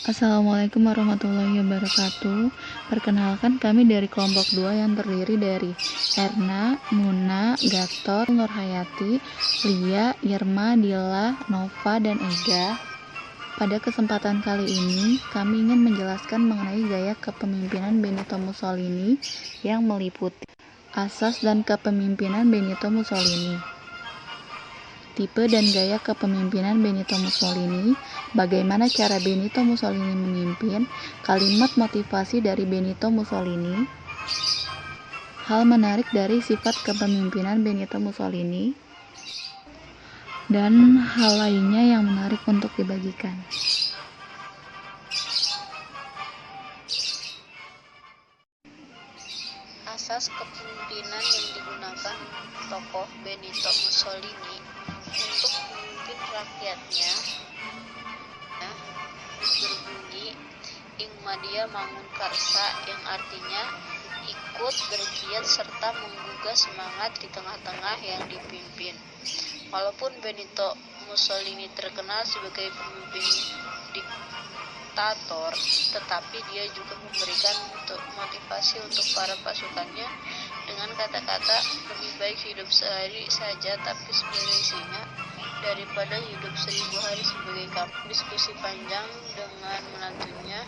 Assalamualaikum warahmatullahi wabarakatuh. Perkenalkan, kami dari kelompok 2 yang terdiri dari Erna, Muna, Gatot, Nurhayati, Lia, Irma, Dila, Nova, dan Ega. Pada kesempatan kali ini, kami ingin menjelaskan mengenai gaya kepemimpinan Benito Mussolini yang meliputi asas dan kepemimpinan Benito Mussolini. Tipe dan gaya kepemimpinan Benito Mussolini, bagaimana cara Benito Mussolini memimpin, kalimat motivasi dari Benito Mussolini, hal menarik dari sifat kepemimpinan Benito Mussolini, dan hal lainnya yang menarik untuk dibagikan. Asas kepemimpinan yang digunakan tokoh Benito Mussolini untuk memimpin rakyatnya berbunyi Ing Madia Mangun Karsa, yang artinya ikut bergiat serta menggugah semangat di tengah-tengah yang dipimpin. Walaupun Benito Mussolini terkenal sebagai pemimpin diktator, tetapi dia juga memberikan motivasi untuk para pasukannya dengan kata-kata lebih baik hidup sehari saja tapi sebagai singa daripada hidup 1000 hari sebagai kambing. Diskusi panjang dengan menantunya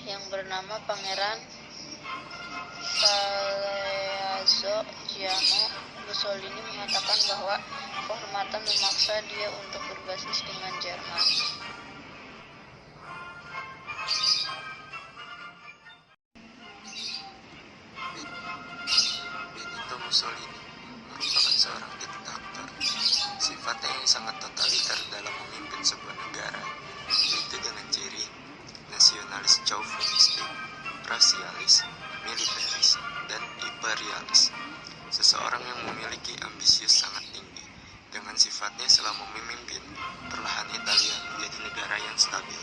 yang bernama Pangeran Galeazzo Giano, Mussolini mengatakan bahwa kehormatan memaksa dia untuk berbasis dengan Jerman. Benito Mussolini merupakan seorang diktator. Sifatnya yang sangat totaliter dalam memimpin sebuah negara, yaitu dengan ciri nasionalis chauvinistik, rasialis, militeris, dan imperialis. Seseorang yang memiliki ambisius sangat tinggi. Dengan sifatnya selama memimpin, perlahan Italia menjadi negara yang stabil.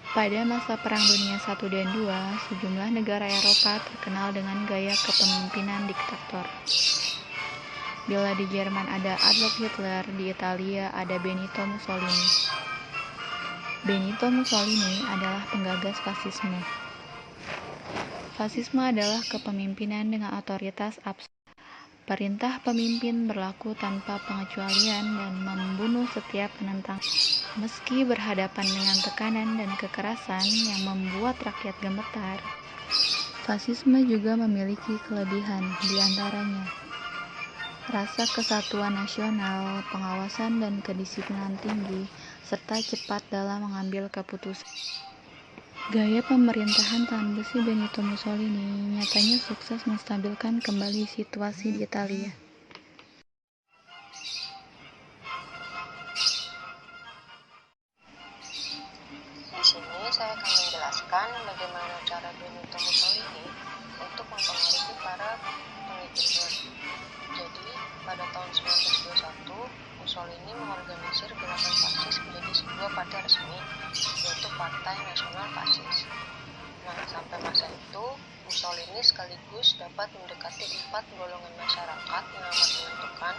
Pada masa Perang Dunia I dan II, sejumlah negara Eropa terkenal dengan gaya kepemimpinan diktator. Bila di Jerman ada Adolf Hitler, di Italia ada Benito Mussolini. Benito Mussolini adalah penggagas fasisme. Fasisme adalah kepemimpinan dengan otoritas absolut. Perintah pemimpin berlaku tanpa pengecualian dan membunuh setiap penentang. Meski berhadapan dengan tekanan dan kekerasan yang membuat rakyat gemetar, fasisme juga memiliki kelebihan, di antaranya rasa kesatuan nasional, pengawasan dan kedisiplinan tinggi, serta cepat dalam mengambil keputusan. Gaya pemerintahan tahan besi Benito Mussolini nyatanya sukses menstabilkan kembali situasi di Italia. Di sini saya akan menjelaskan bagaimana cara Benito Mussolini untuk mempengaruhi para pengikutnya. Jadi, pada tahun 1921, Mussolini mengorganisir gerakan fasis menjadi sebuah partai resmi, yaitu Partai Nasional Fasis. Nah, sampai masa itu, Mussolini sekaligus dapat mendekati 4 golongan masyarakat yang amat menentukan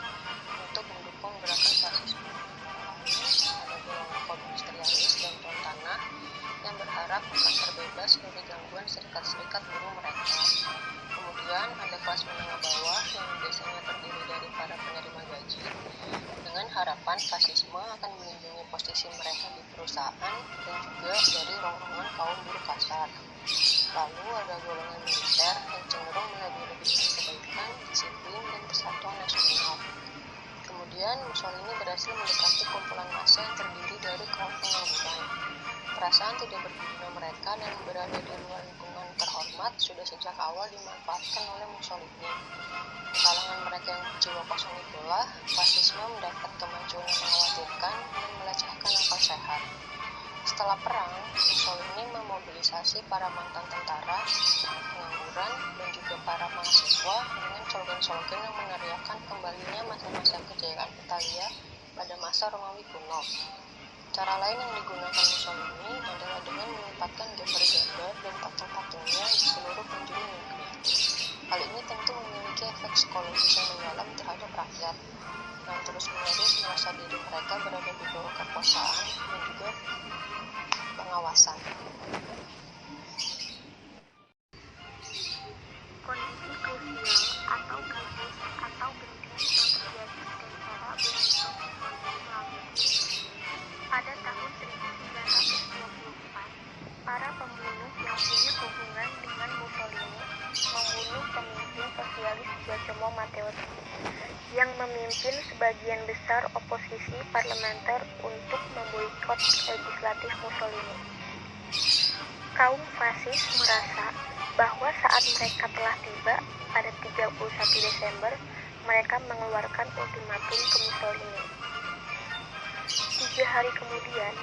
untuk mendukung gerakan fasisme. Ada golongan kaum industrialis dan tuan tanah yang berharap akan terbebas dari gangguan serikat-serikat buruh mereka. Kemudian ada kelas menengah bawah yang biasanya terdiri dari para penerima gaji dengan harapan fasisme akan melindungi posisi mereka di perusahaan dan juga dari rongrongan kaum buruh kasar. Lalu ada golongan militer yang cenderung melebih-lebihkan kebaikan, disiplin, dan persatuan nasional. Kemudian Mussolini berhasil mendekati kumpulan massa yang terdiri dari kaum pengangguran. Perasaan tidak berguna mereka dan berada di luar lingkungan terhormat sudah sejak awal dimanfaatkan oleh Mussolini. Di kalangan mereka yang berjiwa kosong itulah, fasisme mendapat kemajuan yang mengkhawatirkan dan melecehkan akal sehat. Setelah perang, Mussolini memobilisasi para mantan tentara, pengangguran, dan juga para mahasiswa dengan slogan-slogan yang meneriakan kembalinya masa-masa kejayaan Italia pada masa Romawi kuno. Cara lain yang digunakan Mussolini adalah dengan menempatkan gambar-gambar dan patung-patungnya di seluruh penjuru negeri. Hal ini tentu memiliki efek psikologis yang mendalam terhadap rakyat. akan terus-menerus merasa diri mereka berada di bawah kekuasaan dan juga pengawasan. Kondisi krusial atau krisis atau genting yang terjadi dan cara Benito Mussolini melalui. Pada tahun 1924, para pembunuh yang punya hubungan dengan Mussolini membunuh pemimpin sosialis Giacomo Matteotti yang memimpin sebagian besar oposisi parlementer untuk memboikot legislatif Mussolini. Kaum fasis merasa bahwa saat mereka telah tiba pada 31 Desember, mereka mengeluarkan ultimatum ke Mussolini. 3 hari kemudian,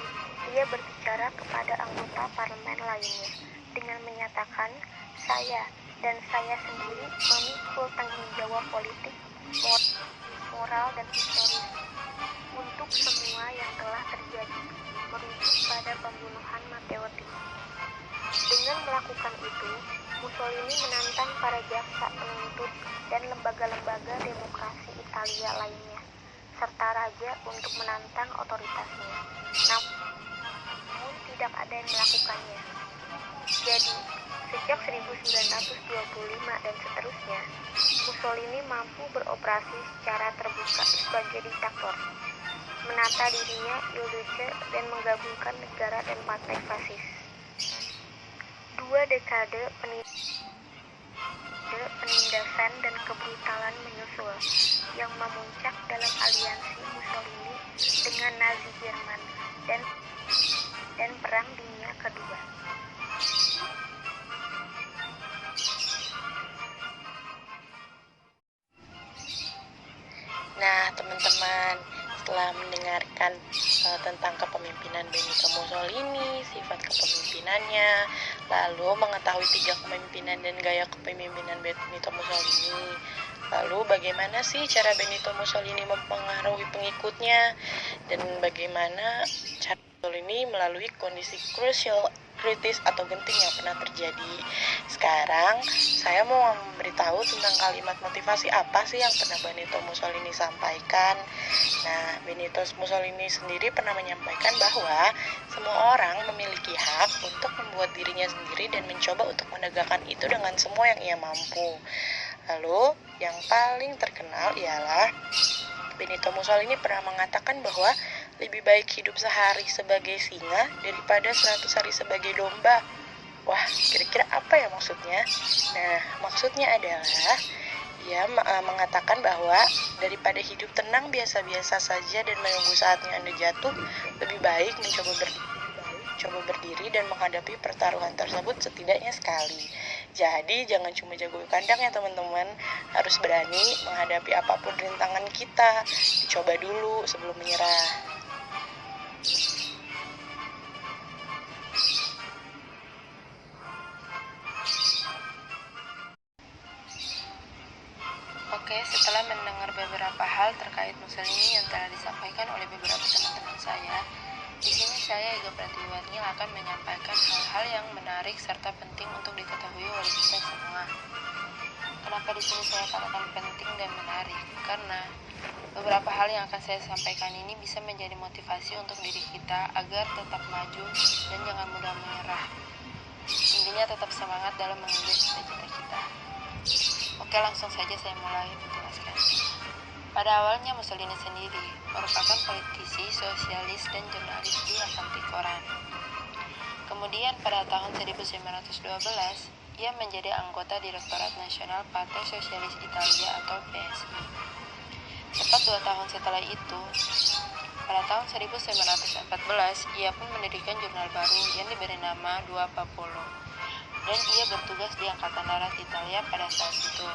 dia berbicara kepada anggota parlemen lainnya dengan menyatakan, saya dan saya sendiri memikul tanggung jawab politik, moral, dan historis untuk semua yang telah terjadi merujuk pada pembunuhan Matteotti. Dengan melakukan itu, Mussolini menantang para jaksa penuntut dan lembaga-lembaga demokrasi Italia lainnya, serta raja untuk menantang otoritasnya. Namun tidak ada yang melakukannya. Jadi, sejak 1925 dan seterusnya, Mussolini mampu beroperasi secara terbuka sebagai diktator, menata dirinya Il Duce dan menggabungkan negara dan partai fasis. 2 dekade penindasan dan kebrutalan menyusul, yang memuncak dalam aliansi Mussolini dengan Nazi Jerman dan Perang Dunia Kedua. Nah, teman-teman, setelah mendengarkan tentang kepemimpinan Benito Mussolini, sifat kepemimpinannya, lalu mengetahui 3 kepemimpinan dan gaya kepemimpinan Benito Mussolini, lalu bagaimana sih cara Benito Mussolini mempengaruhi pengikutnya, dan bagaimana cara Mussolini melalui kondisi kritis atau genting yang pernah terjadi. Sekarang saya mau memberitahu tentang kalimat motivasi apa sih yang pernah Benito Mussolini sampaikan. Nah, Benito Mussolini sendiri pernah menyampaikan bahwa semua orang memiliki hak untuk membuat dirinya sendiri dan mencoba untuk menegakkan itu dengan semua yang ia mampu. Lalu, yang paling terkenal ialah Benito Mussolini pernah mengatakan bahwa lebih baik hidup sehari sebagai singa daripada 100 hari sebagai domba. Wah, kira-kira apa ya maksudnya? Nah, maksudnya adalah ia mengatakan bahwa daripada hidup tenang biasa-biasa saja dan menunggu saatnya Anda jatuh, lebih baik mencoba berdiri dan menghadapi pertaruhan tersebut setidaknya sekali. Jadi jangan cuma jago kandang ya teman-teman, harus berani menghadapi apapun rintangan kita, dicoba dulu sebelum menyerah. Oke, setelah mendengar beberapa hal terkait Mussolini yang telah disampaikan oleh beberapa teman-teman saya, di sini saya Ega Pratiwati akan menyampaikan hal-hal yang menarik serta penting untuk diketahui oleh kita semua. Kenapa di sini saya katakan penting dan menarik? Karena beberapa hal yang akan saya sampaikan ini bisa menjadi motivasi untuk diri kita agar tetap maju dan jangan mudah menyerah. Intinya tetap semangat dalam mengejar cita-cita kita. Oke, langsung saja saya mulai menjelaskan. Pada awalnya Mussolini sendiri merupakan politisi, sosialis, dan jurnalis di Avanti Koran. Kemudian pada tahun 1912, ia menjadi anggota Direktorat Nasional Partai Sosialis Italia atau PSI. Tepat 2 tahun setelah itu, pada tahun 1914, ia pun mendirikan jurnal baru yang diberi nama Dua Popolo, dan ia bertugas di Angkatan Darat Italia pada saat itu.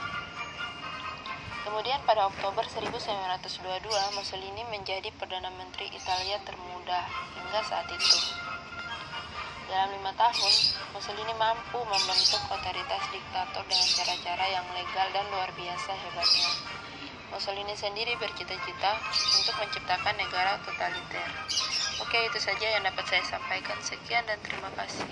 Kemudian pada Oktober 1922, Mussolini menjadi Perdana Menteri Italia termuda hingga saat itu. Dalam 5 tahun, Mussolini mampu membentuk otoritas diktator dengan cara-cara yang legal dan luar biasa hebatnya. Mussolini sendiri bercita-cita untuk menciptakan negara totaliter. Oke, itu saja yang dapat saya sampaikan. Sekian dan terima kasih.